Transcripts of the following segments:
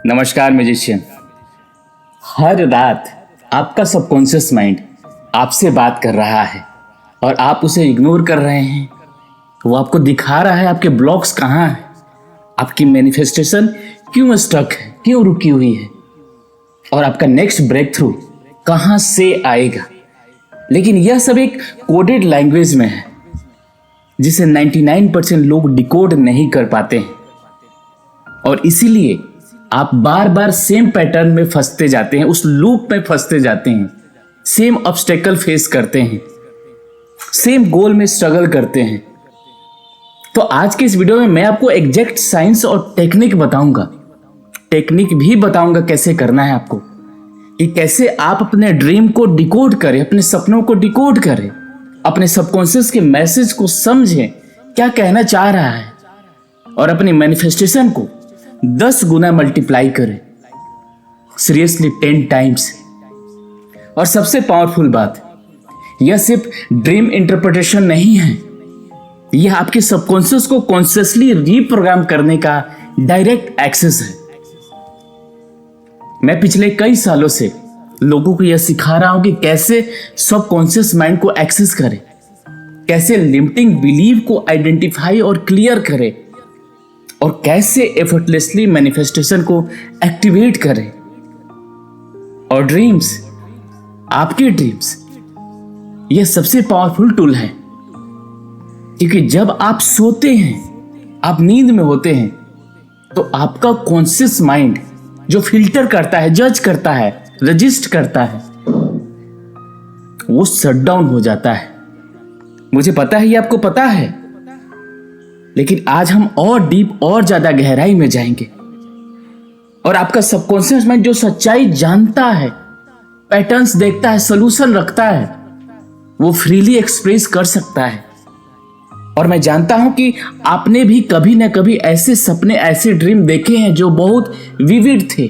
नमस्कार म्यूजिशियन। हर रात आपका सबकॉन्शियस माइंड आपसे बात कर रहा है और आप उसे इग्नोर कर रहे हैं। वो आपको दिखा रहा है आपके ब्लॉक्स कहाँ हैं, आपकी मैनिफेस्टेशन क्यों स्टक है, क्यों रुकी हुई है और आपका नेक्स्ट ब्रेक थ्रू कहाँ से आएगा। लेकिन यह सब एक कोडेड लैंग्वेज में है जिसे 99% लोग डिकोड नहीं कर पाते हैं और इसीलिए आप बार बार सेम पैटर्न में फंसते जाते हैं, उस लूप में फंसते जाते हैं, सेम ऑब्स्टेकल फेस करते हैं, सेम गोल में स्ट्रगल करते हैं। तो आज के इस वीडियो में मैं आपको एग्जैक्ट साइंस और टेक्निक बताऊंगा। टेक्निक भी बताऊंगा कैसे करना है आपको, कि कैसे आप अपने ड्रीम को डिकोड करें, अपने सपनों को डिकोड करें, अपने सबकॉन्शियस के मैसेज को समझें क्या कहना चाह रहा है और अपनी मैनिफेस्टेशन को 10 गुना मल्टीप्लाई करें, सीरियसली 10 टाइम्स। और सबसे पावरफुल बात, यह सिर्फ ड्रीम इंटरप्रिटेशन नहीं है, यह आपके सबकॉन्शियस को कॉन्शियसली रीप्रोग्राम करने का डायरेक्ट एक्सेस है। मैं पिछले कई सालों से लोगों को यह सिखा रहा हूं कि कैसे सबकॉन्शियस माइंड को एक्सेस करें, कैसे लिमिटिंग बिलीव को आइडेंटिफाई और क्लियर करें और कैसे एफर्टलेसली मैनिफेस्टेशन को एक्टिवेट करें। और ड्रीम्स, आपके ड्रीम्स, यह सबसे पावरफुल टूल है, क्योंकि जब आप सोते हैं, आप नींद में होते हैं, तो आपका कॉन्शियस माइंड जो फिल्टर करता है, जज करता है, रजिस्ट करता है, वो शट डाउन हो जाता है। मुझे पता है, ये आपको पता है, लेकिन आज हम और डीप और ज्यादा गहराई में जाएंगे और आपका सबकॉन्शियस माइंड जो सच्चाई जानता है, पैटर्न्स देखता है, सॉल्यूशन रखता है, वो फ्रीली एक्सप्रेस कर सकता है। और मैं जानता हूं कि आपने भी कभी ना कभी ऐसे सपने, ऐसे ड्रीम देखे हैं जो बहुत विविड थे,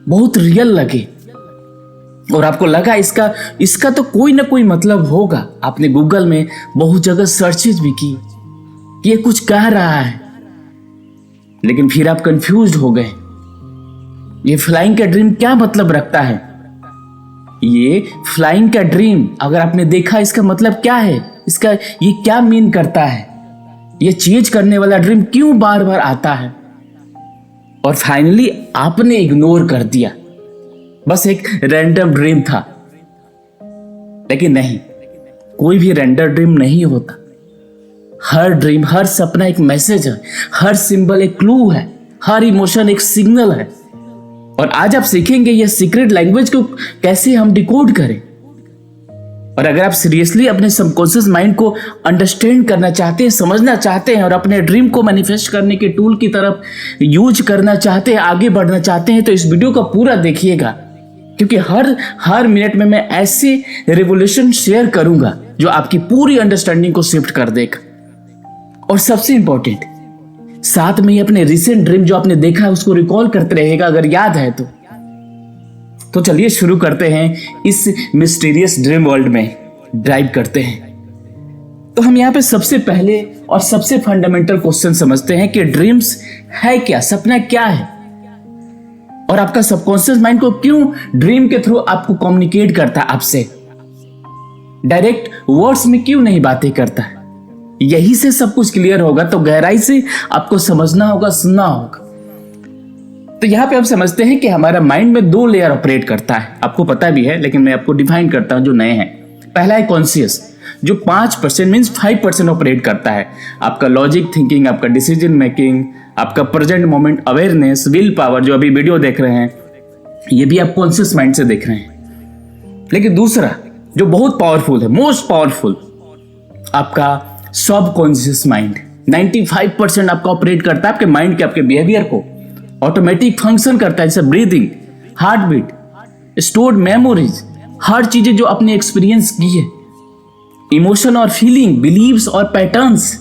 बहुत रियल लगे और आपको लगा इसका तो कोई ना कोई मतलब होगा। आपने गूगल में बहुत जगह सर्चेज भी की, ये कुछ कह रहा है, लेकिन फिर आप कंफ्यूज्ड हो गए। ये फ्लाइंग का ड्रीम क्या मतलब रखता है? ये फ्लाइंग का ड्रीम अगर आपने देखा, इसका मतलब क्या है, इसका ये क्या मीन करता है, ये चीज करने वाला ड्रीम क्यों बार बार आता है? और फाइनली आपने इग्नोर कर दिया, बस एक रैंडम ड्रीम था। लेकिन नहीं, कोई भी रैंडम ड्रीम नहीं होता। हर ड्रीम, हर सपना एक मैसेज है, हर सिंबल एक क्लू है, हर इमोशन एक सिग्नल है। और आज आप सीखेंगे ये सीक्रेट लैंग्वेज को कैसे हम डिकोड करें। और अगर आप सीरियसली अपने सबकॉन्शियस माइंड को अंडरस्टैंड करना चाहते हैं, समझना चाहते हैं और अपने ड्रीम को मैनिफेस्ट करने के टूल की तरफ यूज करना चाहते हैं, आगे बढ़ना चाहते हैं, तो इस वीडियो का पूरा देखिएगा, क्योंकि हर मिनट में मैं ऐसे रेवोल्यूशन शेयर करूंगा जो आपकी पूरी अंडरस्टैंडिंग को शिफ्ट कर देगा। और सबसे इंपॉर्टेंट, साथ में ही अपने रिसेंट ड्रीम जो आपने देखा है उसको रिकॉल करते रहेगा अगर याद है तो चलिए शुरू करते हैं इस मिस्टीरियस ड्रीम वर्ल्ड में ड्राइव करते हैं। तो हम यहाँ पे सबसे पहले और सबसे फंडामेंटल क्वेश्चन समझते हैं कि ड्रीम्स है क्या, सपना क्या है और आपका सबकॉन्शियस माइंड को क्यों ड्रीम के थ्रू आपको कम्युनिकेट करता है, आपसे डायरेक्ट वर्ड्स में क्यों नहीं बातें करता है। यही से सब कुछ क्लियर होगा, तो गहराई से आपको समझना होगा, सुनना होगा। तो यहां पे हम समझते हैं कि हमारा माइंड में 2 लेयर ऑपरेट करता है, आपको पता भी है, लेकिन मैं आपको डिफाइन करता हूं जो नए हैं। पहला है कॉन्शियस, जो 5% मींस 5% ऑपरेट करता है। आपका लॉजिक थिंकिंग, आपका डिसीजन मेकिंग, आपका present moment awareness, will power, जो अभी वीडियो देख रहे हैं, ये भी आप कॉन्शियस माइंड से देख रहे हैं। लेकिन दूसरा जो बहुत पावरफुल है, मोस्ट पावरफुल, आपका सबकॉन्शियस माइंड 95% आपका ऑपरेट करता है आपके माइंड के, आपके बिहेवियर को ऑटोमेटिक फंक्शन करता है, जैसे breathing, heart beat, stored memories, हर चीजें जो आपने एक्सपीरियंस की है, इमोशन और फीलिंग, बिलीव्स और पैटर्न्स।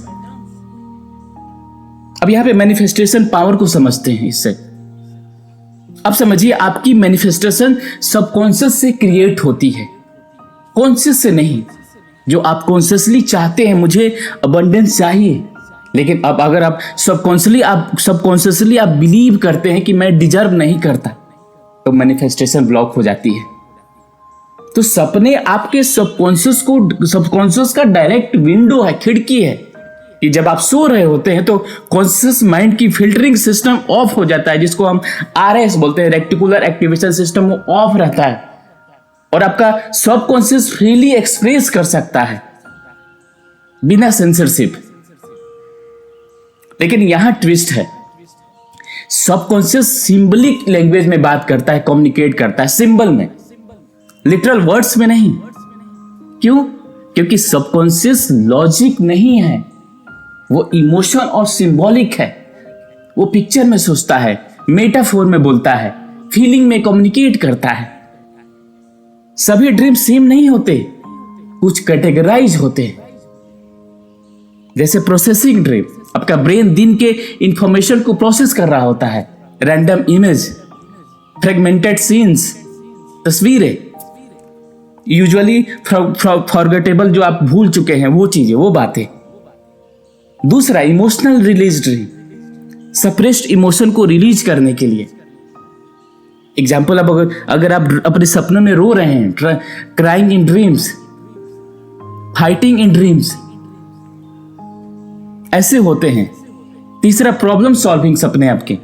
अब यहां पे मैनिफेस्टेशन पावर को समझते हैं। इससे अब समझिए, आपकी मैनिफेस्टेशन सबकॉन्शियस से क्रिएट होती है, कॉन्शियस से नहीं। जो आप कॉन्शियसली चाहते हैं, मुझे अबंडेंस चाहिए, लेकिन अब अगर आप सबकॉन्शियसली आप बिलीव करते हैं कि मैं डिजर्व नहीं करता, तो मैनिफेस्टेशन ब्लॉक हो जाती है। तो सपने आपके सबकॉन्शियस का डायरेक्ट विंडो है, खिड़की है, कि जब आप सो रहे होते हैं तो कॉन्शियस माइंड की फिल्टरिंग सिस्टम ऑफ हो जाता है, जिसको हम RS बोलते हैं, रेक्टिकुलर एक्टिवेशन सिस्टम, वो ऑफ रहता है और आपका सबकॉन्शियस फ्रीली एक्सप्रेस कर सकता है बिना सेंसरशिप। लेकिन यहां ट्विस्ट है, सबकॉन्शियस सिंबलिक लैंग्वेज में बात करता है, कम्युनिकेट करता है सिंबल में, लिटरल वर्ड्स में नहीं। क्यों? क्योंकि सबकॉन्शियस लॉजिक नहीं है, वो इमोशन और सिंबॉलिक है। वो पिक्चर में सोचता है, मेटाफोर में बोलता है, फीलिंग में कम्युनिकेट करता है। सभी ड्रीम सेम नहीं होते, कुछ कैटेगराइज होते हैं। जैसे प्रोसेसिंग ड्रीम, आपका ब्रेन दिन के इंफॉर्मेशन को प्रोसेस कर रहा होता है, रैंडम इमेज, फ्रेगमेंटेड सीन्स, तस्वीरें, यूजुअली फॉरगेटेबल, जो आप भूल चुके हैं वो चीजें, वो बातें। दूसरा emotional release dream, suppressed emotion को रिलीज करने के लिए। एग्जाम्पल, अब अगर आप अपने सपनों में रो रहे हैं, crying in dreams, fighting in dreams, ऐसे होते हैं। तीसरा प्रॉब्लम सॉल्विंग सपने, आपके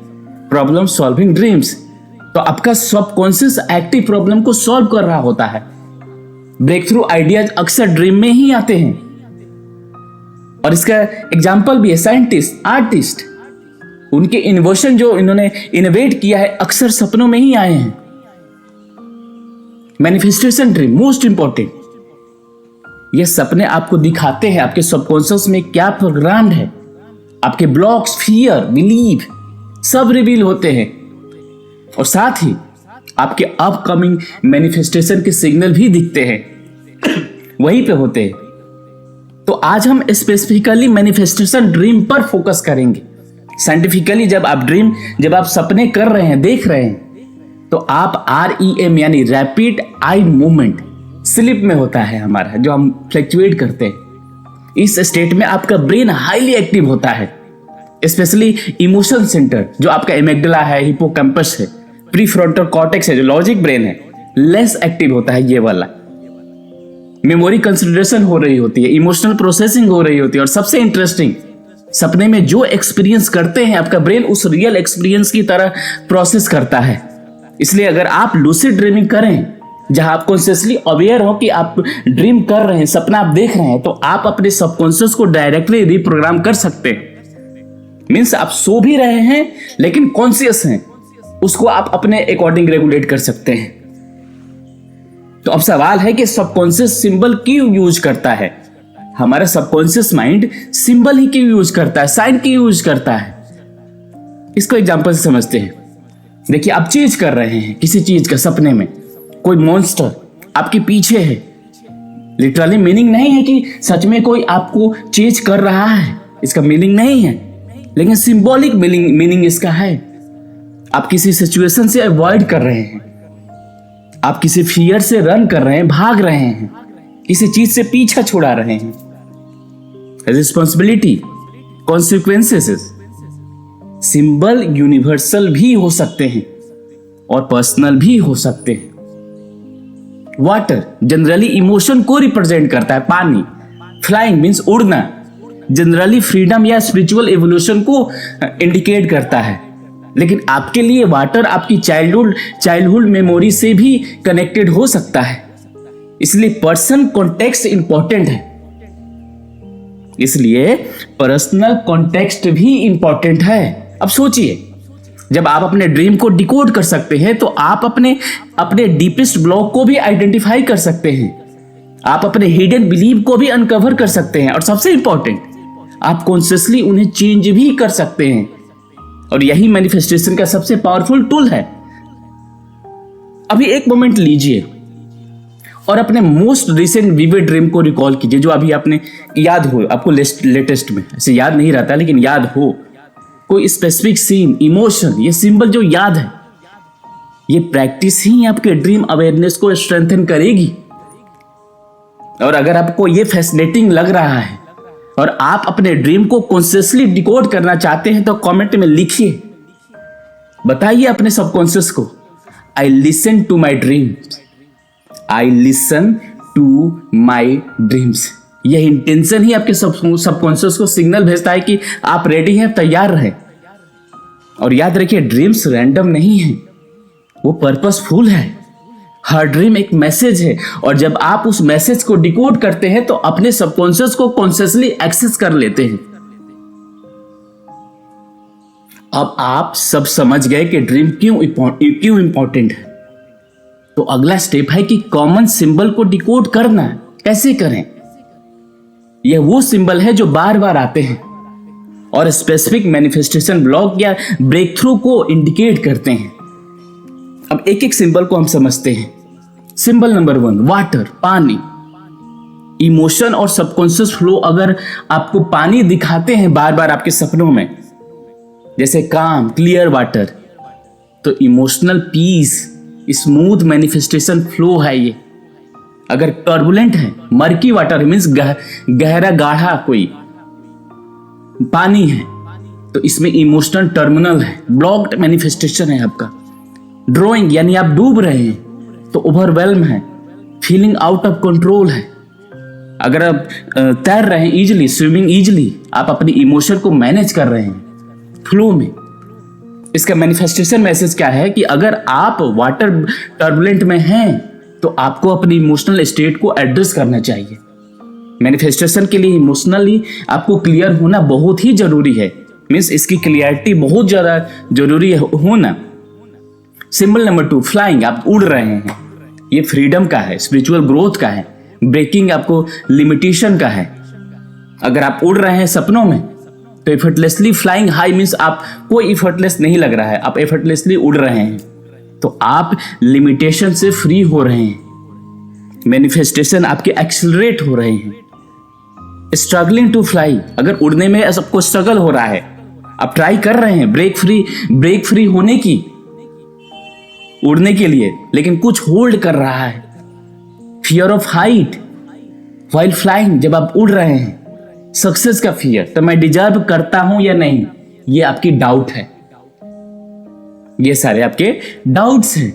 प्रॉब्लम सॉल्विंग ड्रीम्स, तो आपका सबकॉन्शियस एक्टिव प्रॉब्लम को सॉल्व कर रहा होता है। ब्रेक थ्रू आइडियाज अक्सर ड्रीम में ही आते हैं। और इसका एग्जाम्पल भी है साइंटिस्ट, आर्टिस्ट, उनके इन्वेशन जो इन्होंने इनोवेट किया है अक्सर सपनों में ही आए हैं। मैनिफेस्टेशन ड्रीम मोस्ट इंपॉर्टेंट, ये सपने आपको दिखाते हैं आपके सबकॉन्शियस में क्या प्रोग्राम्ड है, आपके ब्लॉक्स, फियर, बिलीव सब रिवील होते हैं। और साथ ही आपके अपकमिंग मैनिफेस्टेशन के सिग्नल भी दिखते हैं, वहीं पे होते हैं। तो आज हम स्पेसिफिकली मैनिफेस्टेशन ड्रीम पर फोकस करेंगे। साइंटिफिकली जब आप सपने कर रहे हैं, देख रहे हैं, तो आप REM यानी रैपिड आई मूवमेंट स्लिप में होता है हमारा, जो हम फ्लक्चुएट करते हैं। इस स्टेट में आपका ब्रेन हाईली एक्टिव होता है, स्पेशली इमोशन सेंटर जो आपका एमिग्डाला है, हिपोकैम्पस है, प्रीफ्रंटल कॉर्टेक्स है जो लॉजिक ब्रेन है, लेस एक्टिव होता है ये वाला। मेमोरी कंसिडरेशन हो रही होती है, इमोशनल प्रोसेसिंग हो रही होती है, और सबसे इंटरेस्टिंग, सपने में जो एक्सपीरियंस करते हैं आपका ब्रेन उस रियल एक्सपीरियंस की तरह प्रोसेस करता है। इसलिए अगर आप लूसिड ड्रीमिंग करें, जहां आप कॉन्शियसली अवेयर हो कि आप ड्रीम कर रहे हैं, सपना आप देख रहे हैं, तो आप अपने सबकॉन्शियस को डायरेक्टली रिप्रोग्राम कर सकते हैं। मीन्स आप सो भी रहे हैं लेकिन कॉन्शियस हैं, उसको आप अपने अकॉर्डिंग रेगुलेट कर सकते हैं। तो अब सवाल है कि सबकॉन्शियस सिंबल क्यों यूज करता है? हमारा सबकॉन्शियस माइंड सिंबल ही क्यों यूज करता है, साइन क्यों यूज करता है? इसको एग्जांपल से समझते हैं। देखिए, आप चीज कर रहे हैं किसी चीज का, सपने में कोई मॉन्स्टर आपके पीछे है। लिटरली मीनिंग नहीं है कि सच में कोई आपको चीज कर रहा है, इसका मीनिंग नहीं है, लेकिन सिंबॉलिक मीनिंग इसका है। आप किसी सिचुएशन से अवॉइड कर रहे हैं, आप किसी फियर से रन कर रहे हैं, भाग रहे हैं, किसी चीज से पीछा छुड़ा रहे हैं। Responsibility, consequences. सिंबल यूनिवर्सल भी हो सकते हैं और पर्सनल भी हो सकते हैं। वाटर जनरली इमोशन को रिप्रेजेंट करता है, पानी। फ्लाइंग मीन्स उड़ना, जनरली फ्रीडम या स्पिरिचुअल एवोल्यूशन को इंडिकेट करता है। लेकिन आपके लिए वाटर आपकी चाइल्डहुड मेमोरी से भी कनेक्टेड हो सकता है। इसलिए पर्सन कॉन्टेक्स्ट इंपॉर्टेंट है, इसलिए पर्सनल कॉन्टेक्स्ट भी इंपॉर्टेंट है। अब सोचिए, जब आप अपने ड्रीम को डिकोड कर सकते हैं तो आप अपने डीपेस्ट ब्लॉक को भी आइडेंटिफाई कर सकते हैं, आप अपने हिडन बिलीव को भी अनकवर कर सकते हैं, और सबसे इंपॉर्टेंट, आप कॉन्शियसली उन्हें चेंज भी कर सकते हैं। और यही मैनिफेस्टेशन का सबसे पावरफुल टूल है। अभी एक मोमेंट लीजिए और अपने मोस्ट रिसेंट विविड ड्रीम को रिकॉल कीजिए, जो अभी आपने याद हो, आपको लेटेस्ट में, ऐसे याद नहीं रहता लेकिन याद हो, कोई स्पेसिफिक सीन, इमोशन, ये सिंबल जो याद है, ये प्रैक्टिस ही आपके ड्रीम अवेयरनेस को स्ट्रेंथन करेगी। और अगर आपको ये फैसिनेटिंग लग रहा है और आप अपने ड्रीम को कॉन्शियसली डिकोड करना चाहते हैं तो कमेंट में लिखिए, बताइए अपने सबकॉन्शियस को, I listen to my dreams, I listen to my dreams. यह इंटेंशन ही आपके सबकॉन्शियस को सिग्नल भेजता है कि आप रेडी हैं, तैयार रहें। और याद रखिए, ड्रीम्स रैंडम नहीं है, वो पर्पसफुल है। हर ड्रीम एक मैसेज है, और जब आप उस मैसेज को डिकोड करते हैं तो अपने सबकॉन्शियस को कॉन्शियसली एक्सेस कर लेते हैं। अब आप सब समझ गए कि ड्रीम क्यों इंपॉर्टेंट है। तो अगला स्टेप है कि कॉमन सिंबल को डिकोड करना। कैसे करें? यह वो सिंबल है जो बार बार आते हैं और स्पेसिफिक मैनिफेस्टेशन ब्लॉक या ब्रेक थ्रू को इंडिकेट करते हैं। अब एक एक सिंबल को हम समझते हैं। सिंबल नंबर 1, वाटर, पानी। इमोशन और सबकॉन्शियस फ्लो अगर आपको पानी दिखाते हैं बार बार आपके सपनों में, जैसे काम, क्लियर वाटर, तो emotional peace, smooth manifestation flow है ये। अगर टर्बुलेंट है, मर्की वाटर मीन्स गहरा गाढ़ा कोई पानी है, तो इसमें इमोशनल टर्मिनल है, ब्लॉक्ड मैनिफेस्टेशन है आपका। ड्रॉइंग यानी आप डूब रहे हैं तो ओवरवेल्म है, फीलिंग आउट ऑफ कंट्रोल है। अगर आप तैर रहे हैं इजिली, स्विमिंग इजिली, आप अपनी इमोशन को मैनेज कर रहे हैं फ्लो में। इसका मैनिफेस्टेशन मैसेज क्या है कि अगर आप वाटर टर्बुलेंट में हैं तो आपको अपनी इमोशनल स्टेट को एड्रेस करना चाहिए। मैनिफेस्टेशन के लिए इमोशनली आपको क्लियर होना बहुत ही जरूरी है, मीन्स इसकी क्लियरिटी बहुत ज़्यादा जरूरी है होना। सिंबल नंबर 2, फ्लाइंग, आप उड़ रहे हैं। ये फ्रीडम का है, स्पिरिचुअल ग्रोथ का है, ब्रेकिंग आपको लिमिटेशन का है। अगर आप उड़ रहे हैं सपनों में तो एफर्टलेसली फ्लाइंग हाई मीन्स आप कोई एफर्टलेस नहीं लग रहा है, आप एफर्टलेसली उड़ रहे हैं, तो आप लिमिटेशन से फ्री हो रहे हैं। मैनिफेस्टेशन आपके एक्सेलरेट हो रहे हैं। स्ट्रगलिंग टू फ्लाई, अगर उड़ने में सबको स्ट्रगल हो रहा है, आप ट्राई कर रहे हैं ब्रेक फ्री होने की, उड़ने के लिए, लेकिन कुछ होल्ड कर रहा है। Fear of height while flying, जब आप उड़ रहे हैं। सक्सेस का फियर, तो मैं डिजर्व करता हूं या नहीं, ये आपकी डाउट है। ये सारे आपके डाउट्स हैं।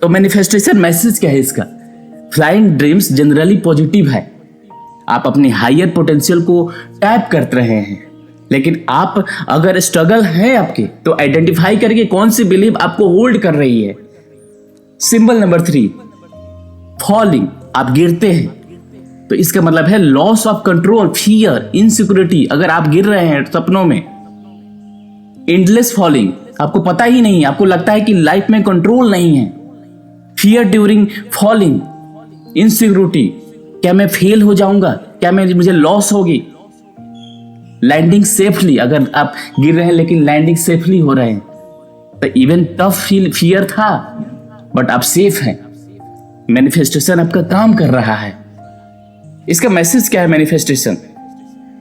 तो मैनिफेस्टेशन मैसेज क्या है इसका? फ्लाइंग ड्रीम्स जनरली पॉजिटिव है, आप अपने हायर पोटेंशियल को टैप करते रहे हैं। लेकिन आप अगर स्ट्रगल है आपके, तो आइडेंटिफाई करके कौन सी बिलीव आपको होल्ड कर रही है। सिंबल नंबर 3, फॉलिंग, आप गिरते हैं, तो इसका मतलब है loss of control, fear, insecurity. अगर आप गिर रहे हैं सपनों में, एंडलेस फॉलिंग, आपको पता ही नहीं, आपको लगता है कि लाइफ में कंट्रोल नहीं है। फियर ड्यूरिंग फॉलिंग, इनसिक्योरिटी, क्या मैं फेल हो जाऊंगा, क्या मुझे लॉस होगी। लैंडिंग सेफली, अगर आप गिर रहे हैं लेकिन लैंडिंग सेफली हो रहे हैं, तो इवन टफ फियर था बट आप सेफ हैं। मैनिफेस्टेशन आपका काम कर रहा है। इसका मैसेज क्या है? मैनिफेस्टेशन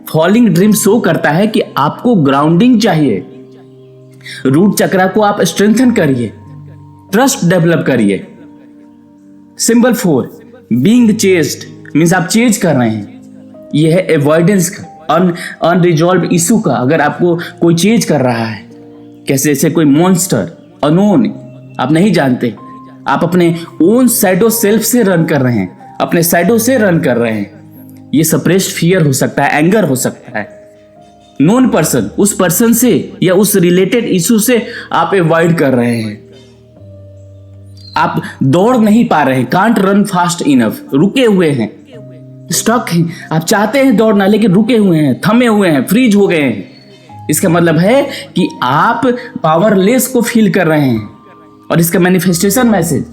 फॉलिंग ड्रीम शो करता है कि आपको ग्राउंडिंग चाहिए। रूट चक्रा को आप स्ट्रेंथन करिए, ट्रस्ट डेवलप करिए। सिंबल 4, बीइंग चेस्ड मीन्स आप चेज कर रहे हैं। यह है अवॉइडेंस का, अनरिजॉल्व इशू का। अगर आपको कोई चेज कर रहा है, कैसे जैसे कोई मॉन्स्टर, अनोन, आप नहीं जानते, आप अपने ओन शैडो सेल्फ से रन कर रहे हैं, अपने शैडो से रन कर रहे हैं। ये सप्रेस्ड फियर हो सकता है, एंगर हो सकता है। नोन पर्सन, उस पर्सन से या उस रिलेटेड इशू से आप अवॉइड कर रहे हैं। आप दौड़ नहीं पा रहे हैं, कांट रन फास्ट इनफ, रुके हुए हैं, स्टक हैं। आप चाहते हैं दौड़ना लेकिन रुके हुए हैं, थमे हुए हैं, फ्रीज हो गए हैं। इसका मतलब है कि आप पावरलेस को फील कर रहे हैं। और इसका मैनिफेस्टेशन मैसेज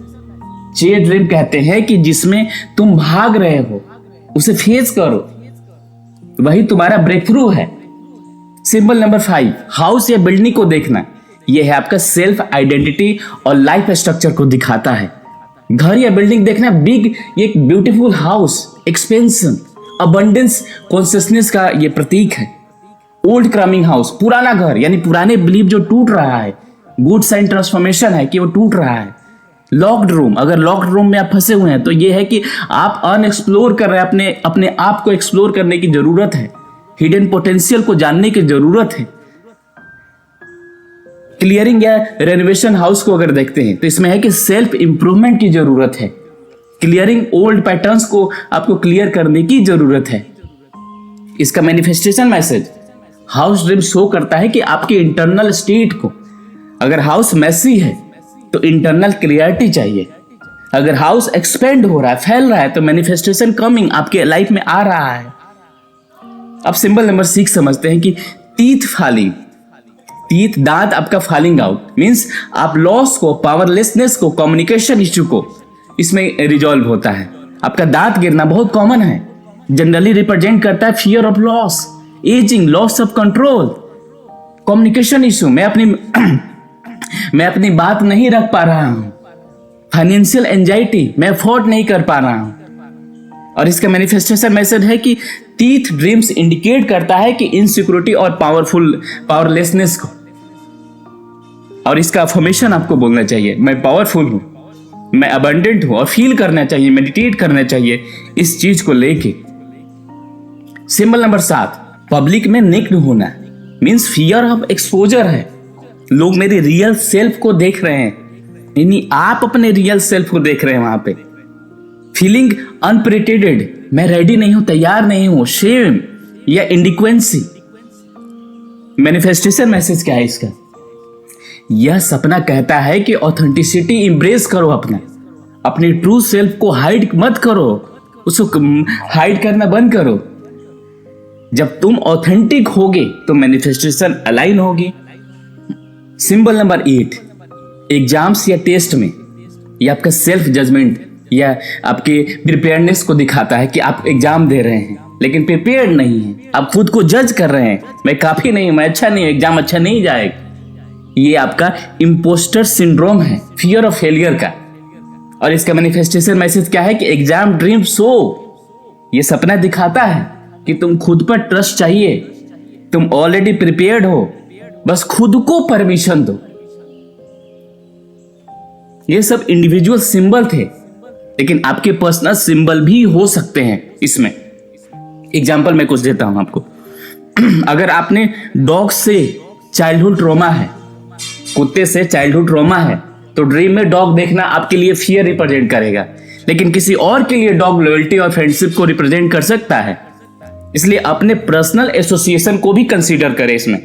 जे ड्रीम कहते हैं कि जिसमें तुम भाग रहे हो उसे फेस करो, वही तुम्हारा ब्रेक थ्रू है। सिंबल नंबर 5, हाउस या बिल्डिंग को देखना। यह है आपका सेल्फ आइडेंटिटी और लाइफ स्ट्रक्चर को दिखाता है। घर या बिल्डिंग देखना, बिग, एक beautiful house, expansion, abundance, consciousness का ये प्रतीक है। ओल्ड क्रमिंग हाउस, पुराना घर यानी पुराने बिलीफ जो टूट रहा है, गुड साइन ट्रांसफॉर्मेशन है कि वो टूट रहा है। लॉक्ड रूम, अगर लॉक्ड रूम में आप फंसे हुए हैं तो ये है कि आप अनएक्सप्लोर कर रहे हैं, अपने आप को एक्सप्लोर करने की जरूरत है, हिडन पोटेंशियल को जानने की जरूरत है। क्लियरिंग या रेनोवेशन हाउस को अगर देखते हैं तो इसमें है कि सेल्फ इंप्रूवमेंट की जरूरत है। क्लियरिंग ओल्ड पैटर्न्स को आपको क्लियर करने की जरूरत है। इसका manifestation message, house dream show करता है कि आपके इंटरनल स्टेट को, अगर हाउस मैसी है तो इंटरनल क्लियरिटी चाहिए। अगर हाउस एक्सपेंड हो रहा है, फैल रहा है, तो मैनिफेस्टेशन कमिंग आपके लाइफ में आ रहा है। अब सिंबल नंबर 6 समझते हैं कि टीथ फॉलिंग, टीथ दांत आपका फॉलिंग आउट मींस आप लॉस को, पावरलेसनेस को, कम्युनिकेशन इश्यू को इसमें रिजॉल्व होता है। आपका दांत गिरना बहुत कॉमन है, जनरली रिप्रेजेंट करता है fear of loss, ageing, loss of control, communication issue, मैं अपनी बात नहीं रख पा रहा हूं, फाइनेंशियल एंजाइटी, मैं अफोर्ड नहीं कर पा रहा हूं। और इसका मैनिफेस्टेशन मैसेज है कि टीथ ड्रीम्स इंडिकेट करता है कि इनसिक्योरिटी और पावरलेसनेस को, और इसका अफर्मेशन आपको बोलना चाहिए, मैं पावरफुल हूं, मैं अबंडेंट हूं, और फील करना चाहिए, मेडिटेट करना चाहिए इस चीज को लेके। सिंबल नंबर 7, पब्लिक में निक्ड होना मींस फियर ऑफ एक्सपोजर है। लोग मेरे रियल सेल्फ को देख रहे हैं, यानी आप अपने रियल सेल्फ को देख रहे हैं वहां पे। फीलिंग अनप्रिटेडेड, मैं रेडी नहीं हूं, तैयार नहीं हूं, शेम या इंडिक्वेंसी। मैनिफेस्टेशन मैसेज क्या है इसका? यह सपना कहता है कि ऑथेंटिसिटी इंब्रेस करो, अपने ट्रू सेल्फ को हाइड मत करो, उसको हाइड करना बंद करो। जब तुम ऑथेंटिक होगे तो मैनिफेस्टेशन अलाइन होगी। सिंबल नंबर 8, एग्जाम्स या टेस्ट में यह आपका सेल्फ जजमेंट या आपके प्रिपेयर्डनेस को दिखाता है कि आप एग्जाम दे रहे हैं लेकिन प्रिपेयर्ड नहीं है, आप खुद को जज कर रहे हैं, मैं काफी नहीं, मैं अच्छा नहीं, एग्जाम अच्छा नहीं जाएगा। ये आपका इम्पोस्टर सिंड्रोम है, फियर ऑफ फेलियर का। और इसका मैनिफेस्टेशन मैसेज क्या है कि एग्जाम ड्रीम सो, ये सपना दिखाता है कि तुम खुद पर ट्रस्ट चाहिए, तुम ऑलरेडी प्रिपेयर्ड हो, बस खुद को परमिशन दो। ये सब इंडिविजुअल सिंबल थे, लेकिन आपके पर्सनल सिंबल भी हो सकते हैं इसमें। एग्जाम्पल मैं कुछ देता हूं आपको। अगर आपने डॉग से चाइल्डहुड ट्रॉमा है, कुत्ते से चाइल्डहुड ट्रॉमा है, तो ड्रीम में डॉग देखना आपके लिए फियर रिप्रेजेंट करेगा, लेकिन किसी और के लिए डॉग लॉयल्टी और फ्रेंडशिप को रिप्रेजेंट कर सकता है। इसलिए अपने पर्सनल एसोसिएशन को भी कंसीडर करें इसमें,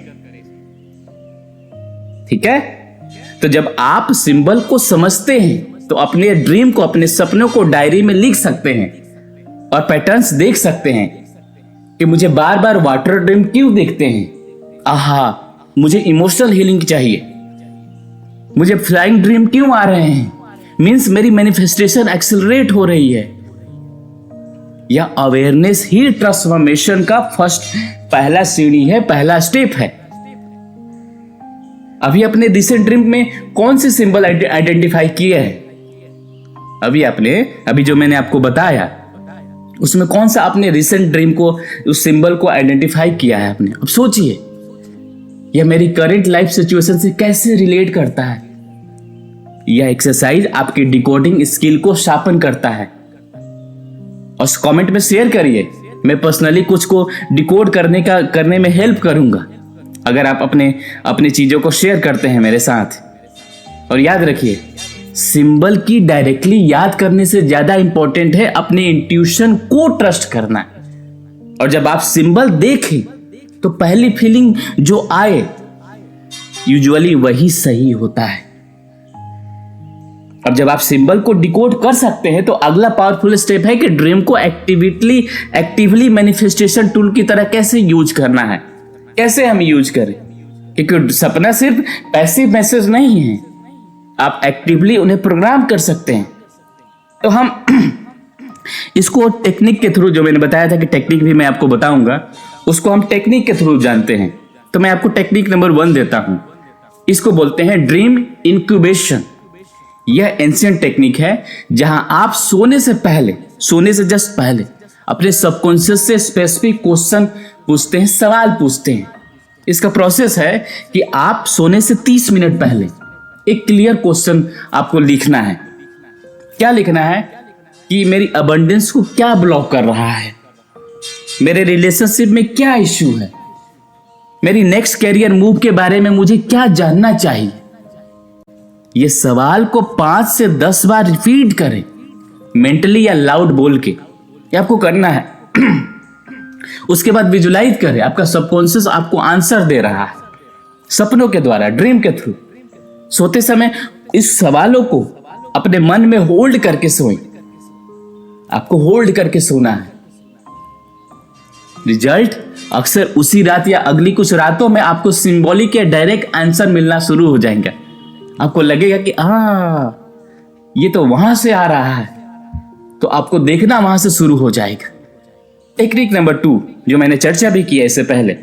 ठीक है? तो जब आप सिंबल को समझते हैं तो अपने ड्रीम को, अपने सपनों को डायरी में लिख सकते हैं और पैटर्न्स देख सकते हैं कि मुझे बार बार वाटर ड्रीम क्यों देखते हैं, आहा मुझे इमोशनल हीलिंग चाहिए, मुझे फ्लाइंग ड्रीम क्यों आ रहे हैं, मींस मेरी मैनिफेस्टेशन एक्सेलरेट हो रही है। यह अवेयरनेस ही ट्रांसफॉर्मेशन का पहला सीढ़ी है, पहला स्टेप है। अभी अपने रिसेंट ड्रीम में कौन से सिंबल आइडेंटिफाई किए हैं? अभी जो मैंने आपको बताया उसमें कौन सा आपने रिसेंट ड्रीम को, उस सिंबल को आइडेंटिफाई किया है आपने? अब सोचिए यह मेरी करंट लाइफ सिचुएशन से कैसे रिलेट करता है। यह एक्सरसाइज आपकी डिकोडिंग स्किल को शार्पन करता है। और कमेंट में शेयर करिए, मैं पर्सनली कुछ को डिकोड करने में हेल्प करूंगा अगर आप अपने चीजों को शेयर करते हैं मेरे साथ। और याद रखिए, सिंबल की डायरेक्टली याद करने से ज्यादा इंपॉर्टेंट है अपने इंट्यूशन को ट्रस्ट करना। और जब आप सिंबल देखें तो पहली फीलिंग जो आए यूजुअली वही सही होता है। और जब आप सिंबल को डिकोड कर सकते हैं तो अगला पावरफुल स्टेप है कि ड्रीम को एक्टिवली मैनिफेस्टेशन टूल की तरह कैसे यूज करना है, कैसे हम यूज करें, क्योंकि सपना सिर्फ पैसिव मैसेज नहीं है, आप एक्टिवली उन्हें प्रोग्राम कर सकते हैं। तो हम इसको टेक्निक के थ्रू, जो मैंने बताया था कि टेक्निक भी मैं आपको बताऊंगा, उसको हम टेक्निक के थ्रू जानते हैं। तो मैं आपको टेक्निक नंबर 1 देता हूं। इसको बोलते हैं ड्रीम इंक्यूबेशन। यह एंशिएंट टेक्निक है जहां आप सोने से जस्ट पहले अपने सबकॉन्शियस से स्पेसिफिक क्वेश्चन पूछते हैं, सवाल पूछते हैं। इसका प्रोसेस है कि आप सोने से 30 मिनट पहले एक क्लियर क्वेश्चन आपको लिखना है क्या लिखना है कि मेरी अबंडेंस को क्या ब्लॉक कर रहा है, मेरे रिलेशनशिप में क्या इश्यू है, मेरी नेक्स्ट कैरियर मूव के बारे में मुझे क्या जानना चाहिए। ये सवाल को 5 से 10 बार रिपीट करें, मेंटली या लाउड बोल के। ये आपको करना है। उसके बाद विजुलाइज करें, आपका सबकॉन्शियस आपको आंसर दे रहा है सपनों के द्वारा, ड्रीम के थ्रू। सोते समय इस सवालों को अपने मन में होल्ड करके सोएं। आपको होल्ड करके सोना है। रिजल्ट अक्सर उसी रात या अगली कुछ रातों में आपको सिंबॉलिक या डायरेक्ट आंसर मिलना शुरू हो जाएंगे। आपको लगेगा कि ये तो वहां से आ रहा है, तो आपको देखना वहां से शुरू हो जाएगा। टेक्निक नंबर 2 जो मैंने चर्चा भी किया इससे पहले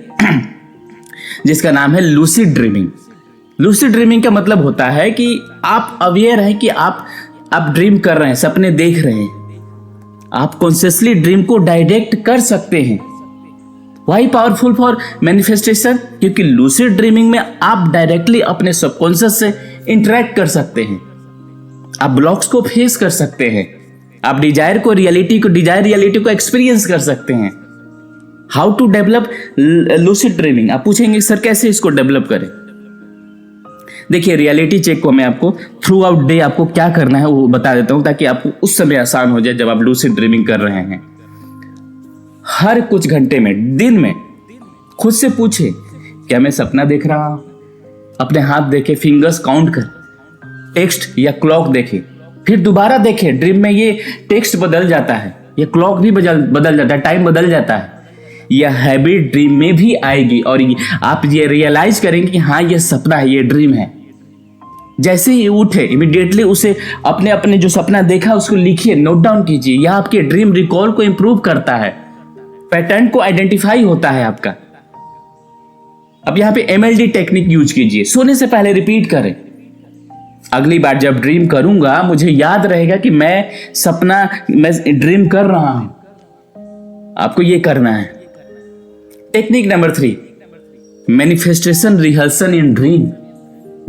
जिसका नाम है लूसिड ड्रीमिंग। लूसिड ड्रीमिंग का मतलब होता है कि आप अवेयर हैं कि आप ड्रीम कर रहे हैं, सपने देख रहे हैं। आप कॉन्शियसली ड्रीम को डायरेक्ट कर सकते हैं। Why powerful for manifestation? क्योंकि लूसिड ड्रीमिंग में आप डायरेक्टली अपने सबकॉन्शियस से इंटरेक्ट कर सकते हैं। आप ब्लॉक्स को फेस कर सकते हैं। आप डिजायर रियलिटी को एक्सपीरियंस कर सकते हैं। How to develop lucid dreaming? आप पूछेंगे सर कैसे इसको डेवलप करें? देखिए, रियलिटी चेक को मैं आपको थ्रू आउट डे आपको क्या करना है वो बता देता हूं, ताकि आपको उस समय आसान हो जाए जब आप लूसिड ड्रीमिंग कर रहे हैं। हर कुछ घंटे में, दिन में खुद से पूछे, क्या मैं सपना देख रहा हूं? अपने हाथ देखे, फिंगर्स काउंट कर, टेक्स्ट या क्लॉक देखे, फिर दोबारा देखे। ड्रीम में ये टेक्स्ट बदल जाता है, ये क्लॉक भी बदल जाता है, टाइम बदल जाता है। यह हैबिट ड्रीम में भी आएगी और आप ये रियलाइज करेंगे कि हाँ ये सपना है, ये ड्रीम है। जैसे ही उठे इमीडिएटली उसे अपने जो सपना देखा उसको लिखिए, नोट डाउन कीजिए। यह आपके ड्रीम रिकॉल को इंप्रूव करता है, पैटर्न को आइडेंटिफाई होता है आपका। अब यहाँ पे MLD टेक्निक यूज कीजिए। सोने से पहले रिपीट करें, अगली बार जब ड्रीम करूंगा मुझे याद रहेगा कि मैं ड्रीम कर रहा हूं। आपको ये करना है। Technique number 3, manifestation rehearsal in dream.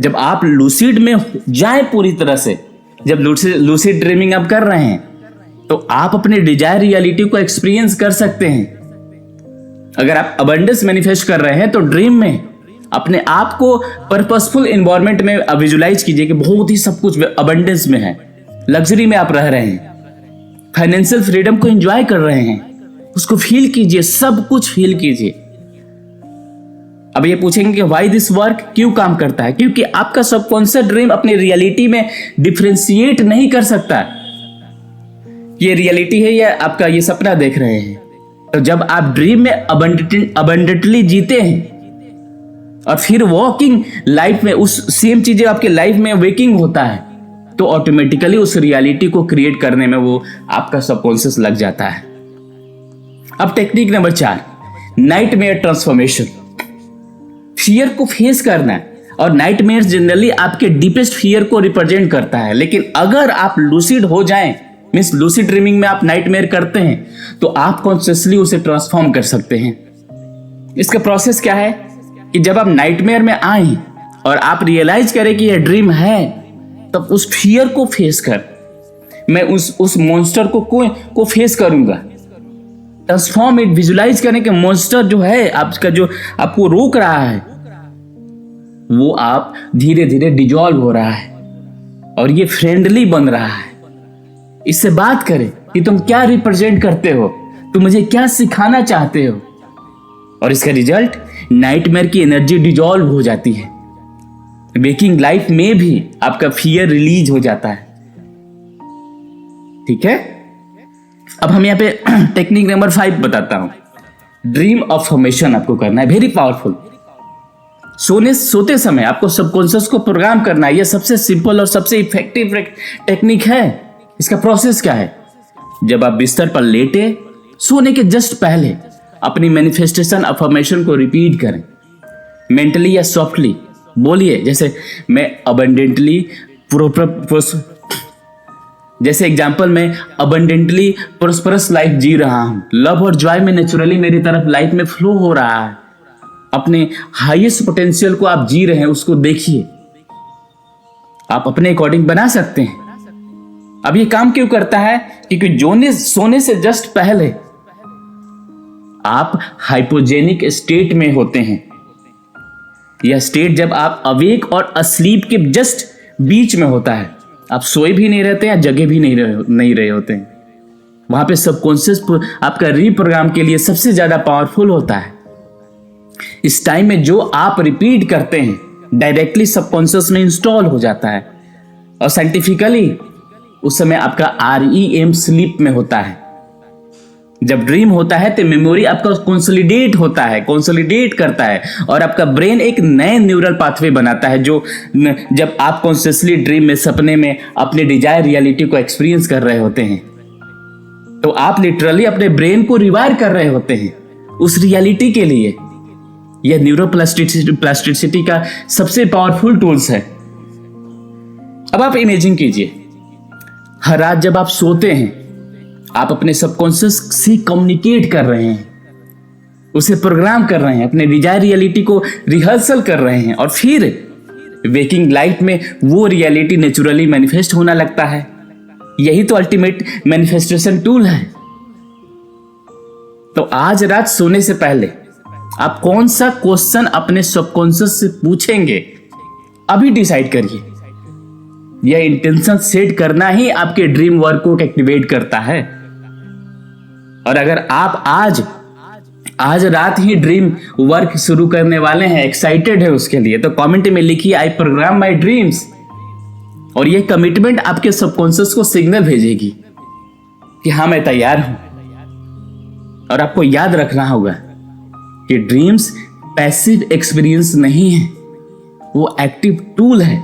जब आप लूसिड में जाए पूरी तरह से, जब लूसिड ड्रीमिंग आप कर रहे हैं, तो आप अपने डिजायर रियलिटी को एक्सपीरियंस कर सकते हैं। अगर आप अबंडेंस मैनिफेस्ट कर रहे हैं तो ड्रीम में अपने आप को पर्पसफुल एनवायरनमेंट में विजुलाइज कीजिए कि बहुत ही सब कुछ अबंडेंस में है, लग्जरी में आप रह रहे हैं, फाइनेंशियल फ्रीडम को एंजॉय कर रहे हैं। उसको फील कीजिए, सब कुछ फील कीजिए। अब ये पूछेंगे कि व्हाई दिस वर्क? क्यों काम करता है? क्योंकि आपका सबकॉन्शियस ड्रीम अपनी रियलिटी में डिफरेंशिएट नहीं कर सकता ये रियलिटी है या आपका ये सपना देख रहे हैं। तो जब आप ड्रीम में अबंडेंटली जीते हैं और फिर वॉकिंग लाइफ में उस सेम चीजें आपके लाइफ में वेकिंग होता है, तो ऑटोमेटिकली उस रियलिटी को क्रिएट करने में वो आपका सबकॉन्शियस लग जाता है। अब technique number 4, nightmare transformation. Fear को फेस करना है, और नाइटमेयर जनरली आपके डीपेस्ट फियर को रिप्रेजेंट करता है। लेकिन अगर आप लूसिड हो जाएं, मींस लूसिड ड्रीमिंग में आप नाइटमेयर करते हैं, तो आप कॉन्शियसली उसे ट्रांसफॉर्म कर सकते हैं। इसका प्रोसेस क्या है कि जब आप नाइटमेयर में आए और आप रियलाइज करें कि यह ड्रीम है, तब उस फियर को फेस कर मैं उस मॉन्स्टर को फेस करूंगा। ट्रांसफॉर्म इट, विजुलाइज करें कि मॉन्स्टर जो है आपका, जो आपको रोक रहा है, वो आप धीरे धीरे डिजॉल्व हो रहा है और ये फ्रेंडली बन रहा है। इससे बात करें कि तुम क्या रिप्रेजेंट करते हो, तुम मुझे क्या सिखाना चाहते हो, और इसका रिजल्ट नाइटमेयर की एनर्जी डिजॉल्व हो जाती है। वेकिंग लाइफ में भी आपका फियर रिलीज हो जाता है। ठीक है, अब हम यहाँ पे टेक्निक नंबर 5 बताता हूं। ड्रीम अफर्मेशन आपको करना है, वेरी पावरफुल। सोते समय आपको सबकॉन्शियस को प्रोग्राम करना है। यह सबसे सिंपल और सबसे इफेक्टिव टेक्निक है। इसका प्रोसेस क्या है? जब आप बिस्तर पर लेटे, सोने के जस्ट पहले अपनी मैनिफेस्टेशन अफर्मेशन को रिपीट करें, मेंटली या सॉफ्टली बोलिए। जैसे मैं अबंडेंटली जैसे एग्जाम्पल, मैं अबंडेंटली प्रोस्परस लाइफ जी रहा हूं, लव और जॉय में नेचुरली मेरी तरफ लाइफ में फ्लो हो रहा है। अपने हाईएस्ट पोटेंशियल को आप जी रहे हैं, उसको देखिए। आप अपने अकॉर्डिंग बना सकते हैं। अब ये काम क्यों करता है? क्योंकि सोने से जस्ट पहले आप हाइपोजेनिक स्टेट में होते हैं। यह स्टेट जब आप अवेक और अस्लीप के जस्ट बीच में होता है, आप सोए भी नहीं रहते हैं, जगे भी नहीं रहे होते हैं। वहां पे सबकॉन्शियस आपका रीप्रोग्राम के लिए सबसे ज्यादा पावरफुल होता है। इस टाइम में जो आप रिपीट करते हैं डायरेक्टली सबकॉन्शियस में इंस्टॉल हो जाता है, और साइंटिफिकली उस समय आपका REM स्लीप में होता है। जब ड्रीम होता है तो मेमोरी आपका कंसोलिडेट करता है, और आपका ब्रेन एक नए न्यूरल पाथवे बनाता है, जो जब आप कॉन्शियसली ड्रीम में, सपने में अपने डिजायर रियलिटी को एक्सपीरियंस कर रहे होते हैं, तो आप लिटरली अपने ब्रेन को रिवायर कर रहे होते हैं उस रियलिटी के लिए। यह न्यूरोप्लास्टिसिटी का सबसे पावरफुल टूल्स है। अब आप इमेजिन कीजिए, हर रात जब आप सोते हैं, आप अपने सबकॉन्शियस से कम्युनिकेट कर रहे हैं, उसे प्रोग्राम कर रहे हैं, अपने डिजायर रियलिटी को रिहर्सल कर रहे हैं, और फिर वेकिंग लाइफ में वो रियलिटी नेचुरली मैनिफेस्ट होना लगता है। यही तो अल्टीमेट मैनिफेस्टेशन टूल है। तो आज रात सोने से पहले आप कौन सा क्वेश्चन अपने सबकॉन्शियस से पूछेंगे, अभी डिसाइड करिए। यह इंटेंशन सेट करना ही आपके ड्रीम वर्क को एक्टिवेट करता है। और अगर आप आज रात ही ड्रीम वर्क शुरू करने वाले हैं, एक्साइटेड है उसके लिए, तो कमेंट में लिखिए आई प्रोग्राम माय ड्रीम्स। और यह कमिटमेंट आपके सबकॉन्शियस को सिग्नल भेजेगी कि हाँ मैं तैयार हूं। और आपको याद रखना होगा कि ड्रीम्स पैसिव एक्सपीरियंस नहीं है, वो एक्टिव टूल है।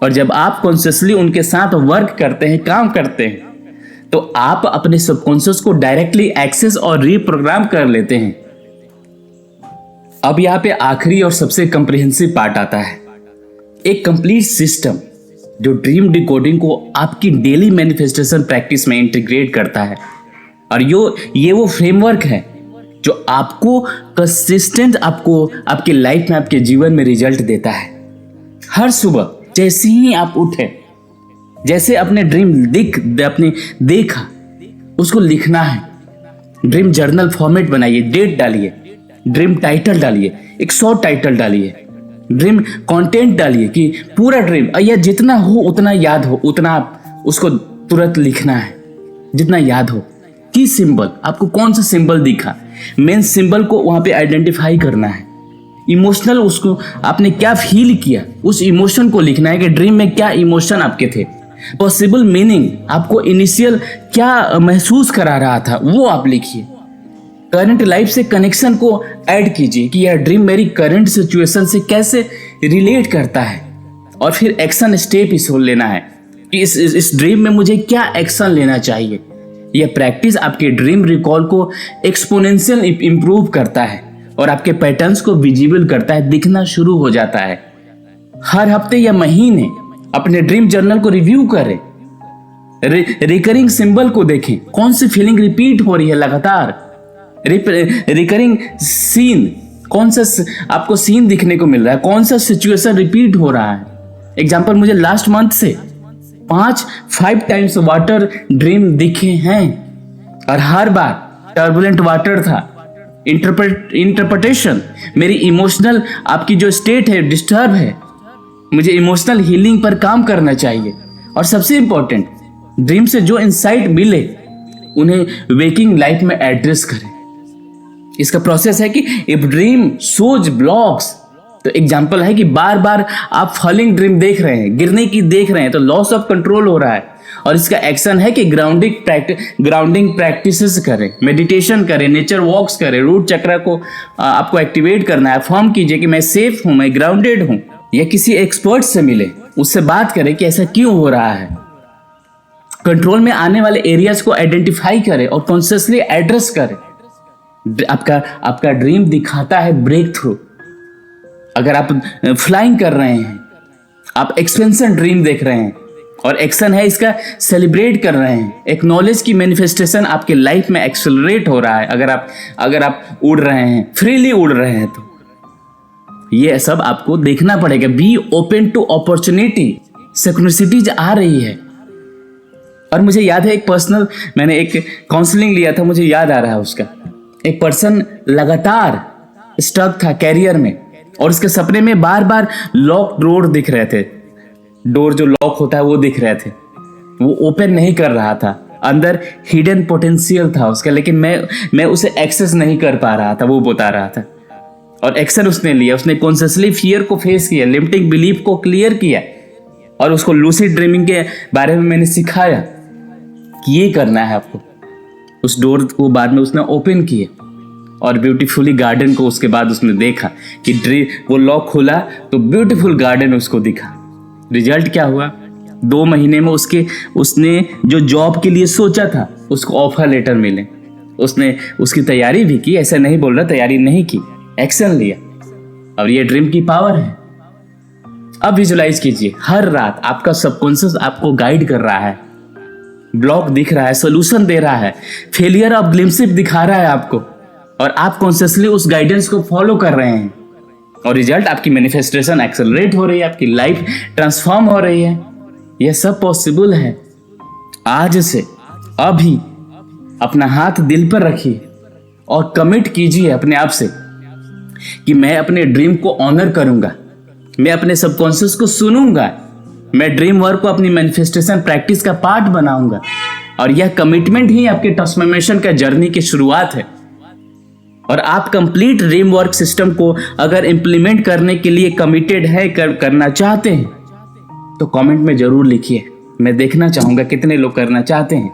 और जब आप कॉन्शियसली उनके साथ वर्क करते हैं, काम करते हैं, तो आप अपने सबकॉन्शियस को डायरेक्टली एक्सेस और रीप्रोग्राम कर लेते हैं। अब यहां पे आखिरी और सबसे कंप्रिहेंसिव पार्ट आता है, एक कंप्लीट सिस्टम जो ड्रीम डिकोडिंग को आपकी डेली मैनिफेस्टेशन प्रैक्टिस में इंटीग्रेट करता है। और ये वो फ्रेमवर्क है जो आपको कंसिस्टेंट, आपको आपके लाइफ में, आपके जीवन में रिजल्ट देता है। हर सुबह जैसे ही आप उठे, जैसे अपने ड्रीम देखा उसको लिखना है। ड्रीम जर्नल फॉर्मेट बनाइए, डेट डालिए, ड्रीम टाइटल डालिए, एक शॉर्ट टाइटल डालिए, ड्रीम कंटेंट डालिए कि पूरा ड्रीम, या जितना हो उतना याद हो, उतना आप उसको तुरंत लिखना है जितना याद हो। की सिंबल, आपको कौन सा सिंबल दिखा, मेन सिंबल को वहां पे आइडेंटिफाई करना है। इमोशनल, उसको आपने क्या फील किया, उस इमोशन को लिखना है कि ड्रीम में क्या इमोशन आपके थे। पॉसिबल मीनिंग, आपको इनिशियल क्या महसूस करा रहा था, वो आप लिखिए। करंट लाइफ से कनेक्शन को ऐड कीजिए कि यह ड्रीम मेरी करंट सिचुएशन से कैसे रिलेट करता है। और फिर एक्शन स्टेप इसको लेना है कि इस ड्रीम में मुझे क्या एक्शन लेना चाहिए। यह प्रैक्टिस आपके ड्रीम रिकॉल को एक्सपोनेंशियल इंप्रूव करता है और आपके पैटर्न्स को विजिबल करता है, दिखना शुरू हो जाता है। हर हफ्ते या महीने अपने ड्रीम जर्नल को रिव्यू करें, रिकरिंग सिंबल को देखें, कौन सी फीलिंग रिपीट हो रही है लगातार, रिकरिंग सीन, कौन सा आपको सीन दिखने को मिल रहा है, कौन सा सिचुएशन रिपीट हो रहा है। एग्जाम्पल, मुझे लास्ट मंथ से 5 टाइम्स वाटर ड्रीम दिखे हैं, और हर बार टर्बुलेंट वाटर था। इंटरप्रिटेशन, मेरी इमोशनल आपकी जो स्टेट है डिस्टर्ब है, मुझे इमोशनल हीलिंग पर काम करना चाहिए। और सबसे इंपॉर्टेंट, ड्रीम से जो इंसाइट मिले उन्हें वेकिंग लाइफ में एड्रेस करें। इसका प्रोसेस है कि इफ ड्रीम सोज ब्लॉक्स, तो एग्जांपल है कि बार बार आप फॉलिंग ड्रीम देख रहे हैं, गिरने की देख रहे हैं, तो लॉस ऑफ कंट्रोल हो रहा है। और इसका एक्शन है कि ग्राउंडिंग प्रैक्टिसेस करें, मेडिटेशन करें, नेचर वॉक्स करें, रूट चक्र को आपको एक्टिवेट करना है। फॉर्म कीजिए कि मैं सेफ हूं, मैं ग्राउंडेड हूं, या किसी एक्सपर्ट से मिले, उससे बात करें कि ऐसा क्यों हो रहा है। कंट्रोल में आने वाले एरियाज को आइडेंटिफाई करें और कॉन्शियसली एड्रेस करें। आपका ड्रीम दिखाता है ब्रेक थ्रू। अगर आप फ्लाइंग कर रहे हैं, आप एक्सपेंशन ड्रीम देख रहे हैं, और एक्शन है इसका सेलिब्रेट कर रहे हैं, एक नॉलेज की मैनिफेस्टेशन आपके लाइफ में एक्सेलरेट हो रहा है। अगर आप उड़ रहे हैं, फ्रीली उड़ रहे हैं, तो ये सब आपको देखना पड़ेगा। बी ओपन टू अपॉर्चुनिटी, सिंक्रोनिसिटीज आ रही है। और मुझे याद है एक पर्सनल, मैंने एक काउंसलिंग लिया था, मुझे याद आ रहा है उसका। एक पर्सन लगातार स्टक था कैरियर में और उसके सपने में बार बार लॉक डोर दिख रहे थे, डोर जो लॉक होता है वो दिख रहे थे, वो ओपन नहीं कर रहा था। अंदर हिडन पोटेंशियल था उसका, लेकिन मैं उसे एक्सेस नहीं कर पा रहा था, वो बता रहा था। और एक्शन उसने लिया, उसने कॉन्शियसली फियर को फेस किया, लिमिटिंग बिलीफ को क्लियर किया, और उसको लूसिड ड्रीमिंग के बारे में मैंने सिखाया कि ये करना है आपको। उस डोर को बाद में उसने ओपन किया और ब्यूटीफुली गार्डन को उसके बाद उसने देखा कि वो लॉक खुला तो ब्यूटीफुल गार्डन उसको दिखा। रिजल्ट क्या हुआ? 2 महीने में उसने जो जॉब के लिए सोचा था उसको ऑफर लेटर मिले। उसने उसकी तैयारी भी की, ऐसा नहीं बोल रहा तैयारी नहीं की, एक्शन लिया। और ये ड्रीम की पावर है। अब विजुलाइज कीजिए, हर रात आपका सबकॉन्शियस आपको गाइड कर रहा है, ब्लॉक दिख रहा है, सोल्यूशन दे रहा है, फेलियर ऑफ ग्लिम्सिप दिखा रहा है आपको, और आप कॉन्शियसली उस गाइडेंस को फॉलो कर रहे हैं। और रिजल्ट, आपकी मैनिफेस्टेशन एक्सेलरेट हो रही है, आपकी लाइफ ट्रांसफॉर्म हो रही है। यह सब पॉसिबल है। आज से अभी अपना हाथ दिल पर रखिए और कमिट कीजिए अपने आप से कि मैं अपने ड्रीम को ऑनर करूंगा, मैं अपने सबकॉन्शियस को सुनूंगा, मैं ड्रीम वर्क को अपनी मैनिफेस्टेशन प्रैक्टिस का पार्ट बनाऊंगा। और यह कमिटमेंट ही आपके ट्रांसफॉर्मेशन का जर्नी की शुरुआत है। और आप कंप्लीट ड्रीम वर्क सिस्टम को अगर इंप्लीमेंट करने के लिए कमिटेड है, करना चाहते हैं, तो कमेंट में जरूर लिखिए। मैं देखना चाहूंगा कितने लोग करना चाहते हैं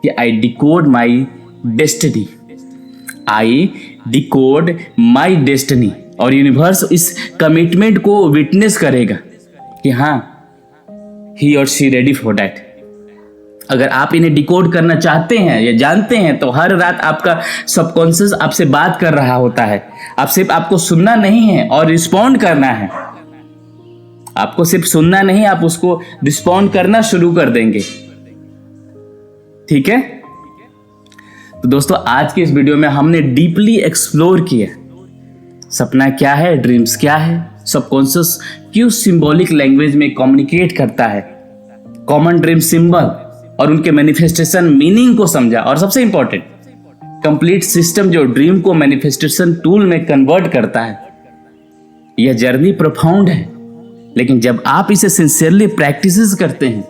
कि I decode my destiny, I decode my destiny. और यूनिवर्स इस कमिटमेंट को विटनेस करेगा कि हाँ, ही और शी रेडी फॉर दैट। अगर आप इन्हें डिकोड करना चाहते हैं या जानते हैं, तो हर रात आपका सबकॉन्शियस आपसे बात कर रहा होता है। आपको सुनना नहीं है और रिस्पॉन्ड करना है। आपको सिर्फ सुनना नहीं, आप उसको रिस्पॉन्ड करना शुरू कर देंगे। ठीक है? तो दोस्तों, आज के इस वीडियो में हमने डीपली एक्सप्लोर किया सपना क्या है, ड्रीम्स क्या है, सबकॉन्शियस क्यों सिंबॉलिक लैंग्वेज में कम्युनिकेट करता है, कॉमन ड्रीम सिंबल और उनके मैनिफेस्टेशन मीनिंग को समझा, और सबसे इंपॉर्टेंट कंप्लीट सिस्टम जो ड्रीम को मैनिफेस्टेशन टूल में कन्वर्ट करता है। यह जर्नी प्रोफाउंड है, लेकिन जब आप इसे सिंसियरली प्रैक्टिस करते हैं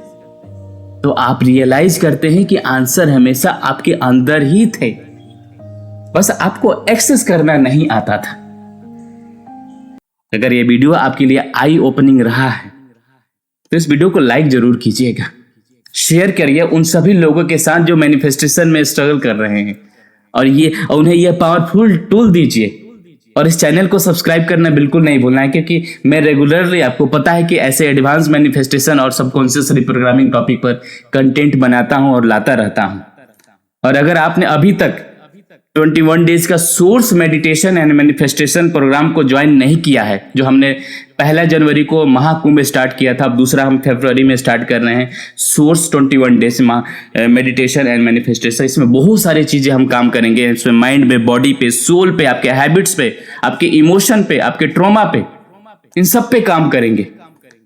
तो आप रियलाइज करते हैं कि आंसर हमेशा आपके अंदर ही थे, बस आपको एक्सेस करना नहीं आता था। अगर यह वीडियो आपके लिए आई ओपनिंग रहा है तो इस वीडियो को लाइक जरूर कीजिएगा, शेयर करिए उन सभी लोगों के साथ जो मैनिफेस्टेशन में स्ट्रगल कर रहे हैं, और उन्हें यह पावरफुल टूल दीजिए। और इस चैनल को सब्सक्राइब करना बिल्कुल नहीं भूलना है, क्योंकि मैं रेगुलरली, आपको पता है कि ऐसे एडवांस मैनिफेस्टेशन और सबकॉन्शियस रिप्रोग्रामिंग टॉपिक पर कंटेंट बनाता हूं और लाता रहता हूं। और अगर आपने अभी तक 21 डेज का source meditation and manifestation program को ज्वाइन नहीं किया है, जो हमने 1 जनवरी को महाकुंभ स्टार्ट किया था, अब दूसरा हम फरवरी में स्टार्ट कर रहे हैं, source 21 days meditation and manifestation. इसमें बहुत सारी चीजें हम काम करेंगे, इसमें माइंड पे, बॉडी पे, सोल पे, आपके हैबिट्स पे, आपके इमोशन पे, आपके ट्रॉमा पे, इन सब पे काम करेंगे।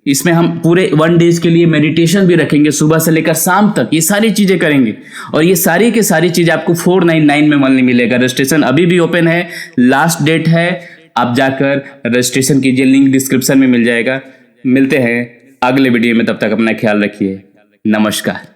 इसमें हम पूरे 1 डेज के लिए मेडिटेशन भी रखेंगे, सुबह से लेकर शाम तक ये सारी चीजें करेंगे। और ये सारी की सारी चीजें आपको 499 में मिलने मिलेगा। रजिस्ट्रेशन अभी भी ओपन है, लास्ट डेट है, आप जाकर रजिस्ट्रेशन कीजिए, लिंक डिस्क्रिप्शन में मिल जाएगा। मिलते हैं अगले वीडियो में, तब तक अपना ख्याल रखिए। नमस्कार।